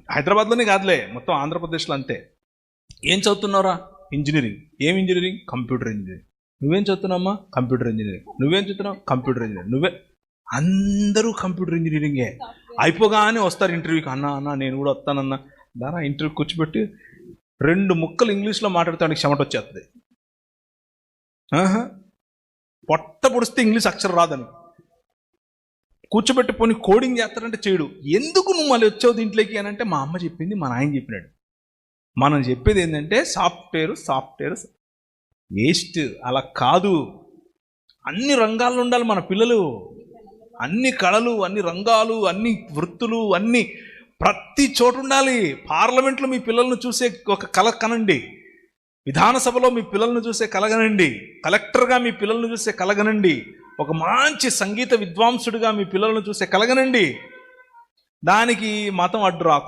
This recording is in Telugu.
హైదరాబాద్లోనే కాదులే, మొత్తం ఆంధ్రప్రదేశ్లో అంతే. ఏం చదువుతున్నావురా? ఇంజనీరింగ్. ఏం ఇంజనీరింగ్? Computer engineering. నువ్వేం చదువుతున్నావమ్మా? Computer engineering. నువ్వేం చదువుతున్నావు? Computer engineering. నువ్వే. అందరూ కంప్యూటర్ ఇంజనీరింగే. అయిపోగానే వస్తారు ఇంటర్వ్యూకి. అన్న నేను కూడా వస్తానన్నా. దారా ఇంటర్వ్యూ కూర్చోబెట్టి 2 ముక్కలు ఇంగ్లీష్లో మాట్లాడతానికి చెమట వచ్చేస్తుంది. పొట్ట పొడిస్తే ఇంగ్లీష్ అక్షరం రాదని కూర్చోబెట్టి పోనీ కోడింగ్ చేస్తారంటే చేయడు. ఎందుకు నువ్వు మళ్ళీ వచ్చావు దీంట్లోకి అని అంటే, మా అమ్మ చెప్పింది, మా నాయన చెప్పినాడు. మనం చెప్పేది ఏంటంటే సాఫ్ట్వేర్ వేస్ట్. అలా కాదు. అన్ని రంగాల్లో ఉండాలి మన పిల్లలు. అన్ని కళలు, అన్ని రంగాలు, అన్ని వృత్తులు, అన్ని ప్రతి చోటు ఉండాలి. పార్లమెంట్లో మీ పిల్లలను చూసే ఒక కళ కనండి. విధానసభలో మీ పిల్లలను చూసే కలగనండి. కలెక్టర్గా మీ పిల్లలను చూసే కలగనండి. ఒక మంచి సంగీత విద్వాంసుడిగా మీ పిల్లలను చూసే కలగనండి. దానికి మతం అడ్డు రాకూడదు.